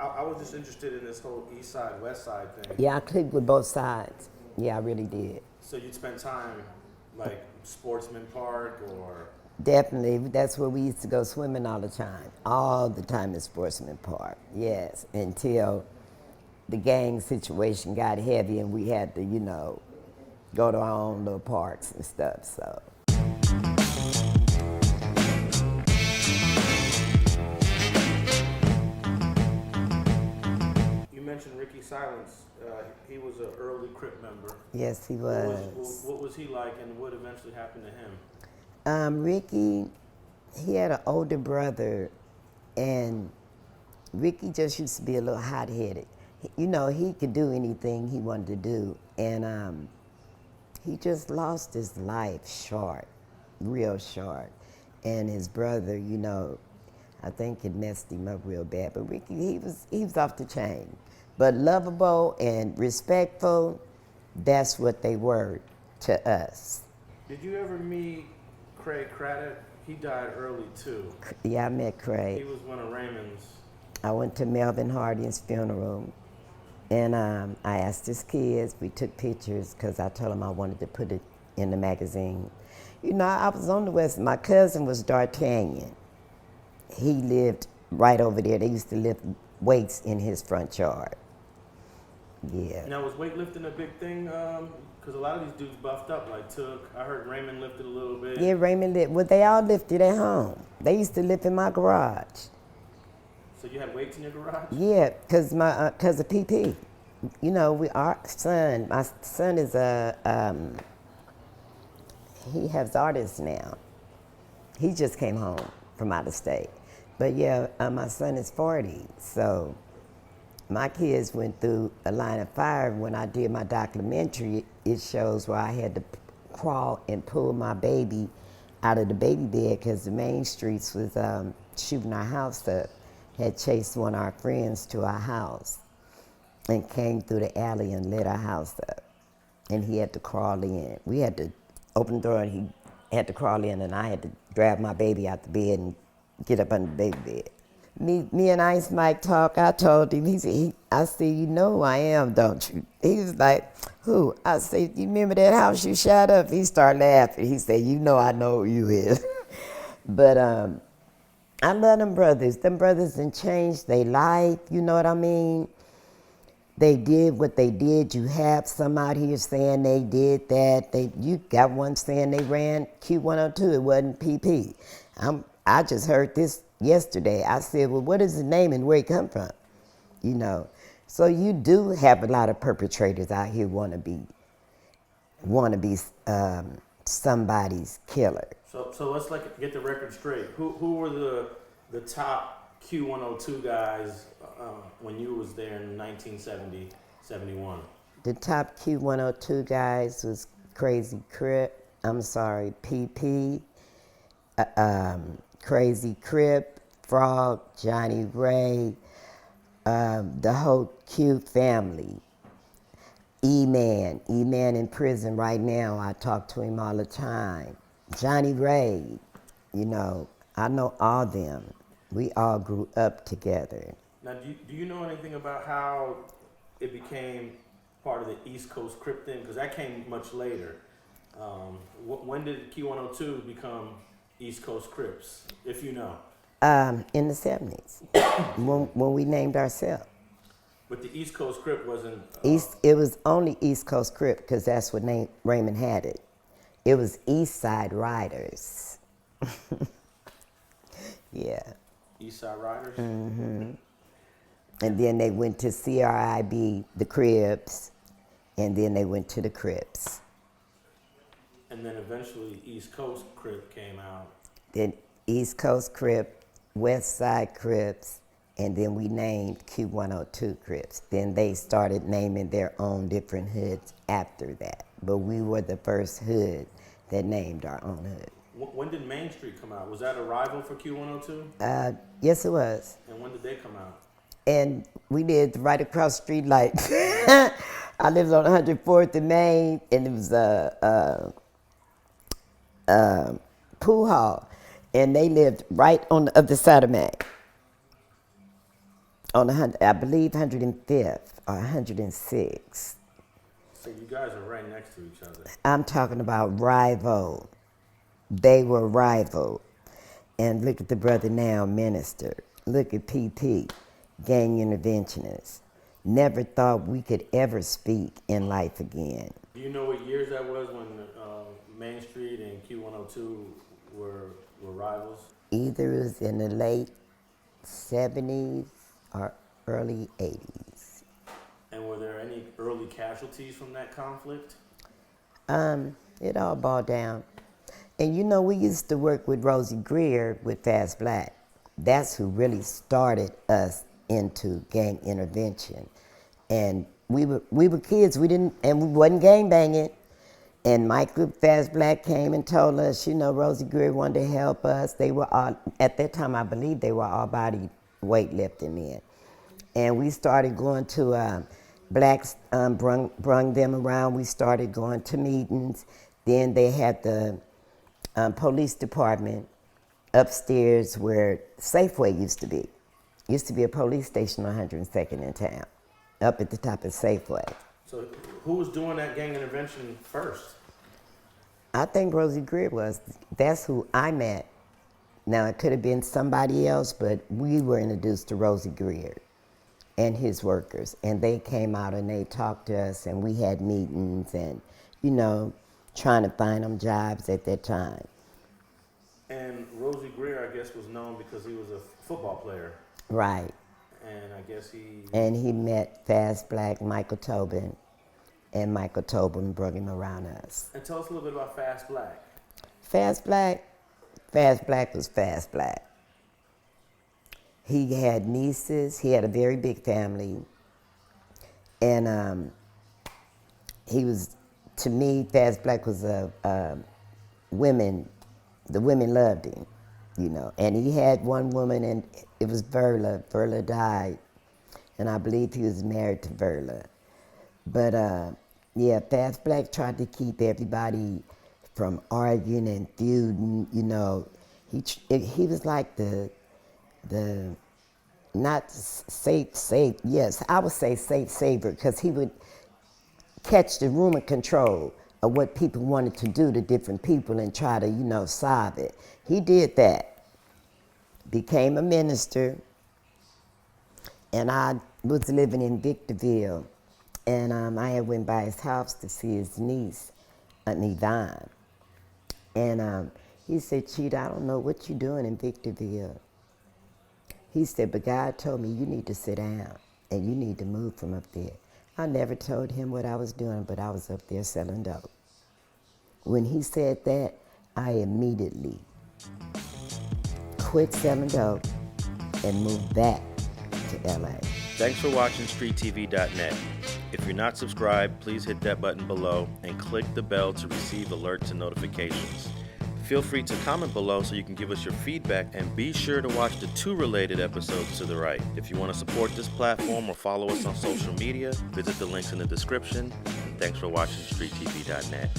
I was just interested in this whole East Side, West Side thing. Yeah, I clicked with both sides. Yeah, I really did. So you'd spend time like Sportsman Park or Definitely, that's where we used to go swimming all the time. All the time in Sportsman Park, yes, until the gang situation got heavy and we had to, go to our own little parks and stuff, so. you mentioned Ricky Silas. He was an early Crip member. Yes, he was. What was he like, and what eventually happened to him? Ricky, he had an older brother, and Ricky just used to be a little hot-headed. He could do anything he wanted to do, and he just lost his life short, real short. And his brother, I think it messed him up real bad. But Ricky, he was off the chain. But lovable and respectful, that's what they were to us. Did you ever meet Craig Craddock? He died early too. Yeah, I met Craig. He was one of Raymond's. I went to Melvin Harding's funeral, and I asked his kids. We took pictures because I told them I wanted to put it in the magazine. I was on the West. My cousin was D'Artagnan. He lived right over there. They used to lift weights in his front yard. Yeah. Now, was weightlifting a big thing? Because a lot of these dudes buffed up, like Took. I heard Raymond lifted a little bit. Yeah, Raymond lifted. Well, they all lifted at home. They used to lift in my garage. So you had weights in your garage? Yeah, because of PP. My son is he has artists now. He just came home from out of state. But yeah, my son is 40, so my kids went through a line of fire. When I did my documentary, it shows where I had to crawl and pull my baby out of the baby bed because the Main Streets was shooting our house up, had chased one of our friends to our house and came through the alley and lit our house up. And he had to crawl in. We had to open the door and he had to crawl in, and I had to grab my baby out the bed and get up under the baby bed. Me and Ice Mike talk. I told him, I said, you know who I am, don't you? He was like, who? I said, you remember that house you shot up? He started laughing. He said, I know who you is. But I love them brothers. Them brothers done changed their life, you know what I mean? They did what they did. You have some out here saying they did that. You got one saying they ran Q102. It wasn't PP. I just heard this yesterday. I said, well, what is his name and where he come from? So you do have a lot of perpetrators out here want to be somebody's killer. So let's get the record straight. Who were the top Q102 guys when you was there in 1970, 71? The top Q102 guys was PP, Crazy Crip, Frog, Johnny Ray, the whole Q family. E-Man in prison right now. I talk to him all the time. Johnny Ray, I know all them. We all grew up together. Now, do you know anything about how it became part of the East Coast Crip thing? Because that came much later. When did Q102 become East Coast Crips, if you know? In the 70s, when we named ourselves. But the East Coast Crip wasn't... It was only East Coast Crip because that's what Raymond had it. It was East Side Riders. Yeah. East Side Riders? Mm-hmm. And then they went to CRIB, the Crips, and then they went to the Crips. And then eventually East Coast Crip came out. Then East Coast Crip, West Side Crips, and then we named Q102 Crips. Then they started naming their own different hoods after that. But we were the first hood that named our own hood. When did Main Street come out? Was that a rival for Q102? Yes, it was. And when did they come out? And we lived right across the street, like, I lived on 104th and Main, and it was a pool hall, and they lived right on the other side of Main. On I believe 105th or 106th. So you guys are right next to each other. I'm talking about rival. They were rival. And look at the brother now, minister. Look at PP, gang interventionist. Never thought we could ever speak in life again. Do you know what years that was when Main Street and Q102 were rivals? Either it was in the late 70s or early 80s. And were there any early casualties from that conflict? It all boiled down. And you know, we used to work with Rosie Greer with Fast Black. That's who really started us into gang intervention. And we were kids, we wasn't gang banging. And Michael Fast Black came and told us, you know, Rosie Greer wanted to help us. They were all, at that time, I believe they were all body weightlifting men. And we started going to, blacks brung them around. We started going to meetings. Then they had the police department upstairs where Safeway used to be. Used to be a police station on 102nd in town, up at the top of Safeway. So who was doing that gang intervention first? I think Rosie Greer was. That's who I met. Now, it could have been somebody else, but we were introduced to Rosie Greer and his workers. And they came out and they talked to us, and we had meetings and, you know, trying to find them jobs at that time. And Rosie Greer, I guess, was known because he was a football player. Right. And I guess he met Fast Black, Michael Tobin, and Michael Tobin brought him around us. And tell us a little bit about Fast Black. Fast Black was Fast Black. He had nieces. He had a very big family. And he was, to me, Fast Black was the women loved him, you know. And he had one woman, and it was Verla. Verla died, and I believe he was married to Verla. But yeah, Fast Black tried to keep everybody from arguing and feuding, you know. He was like the not safe, yes, I would say safe saver, because he would catch the rumor control of what people wanted to do to different people and try to, you know, solve it. He did that. Became a minister, and I was living in Victorville, and I had went by his house to see his niece, Yvonne. And he said, Chita, I don't know what you're doing in Victorville. He said, but God told me you need to sit down and you need to move from up there. I never told him what I was doing, but I was up there selling dope. When he said that, I immediately quit selling dope and moved back to LA. Thanks for watching StreetTV.net. If you're not subscribed, please hit that button below and click the bell to receive alerts and notifications. Feel free to comment below so you can give us your feedback, and be sure to watch the 2 related episodes to the right. If you want to support this platform or follow us on social media, visit the links in the description. And thanks for watching StreetTV.net.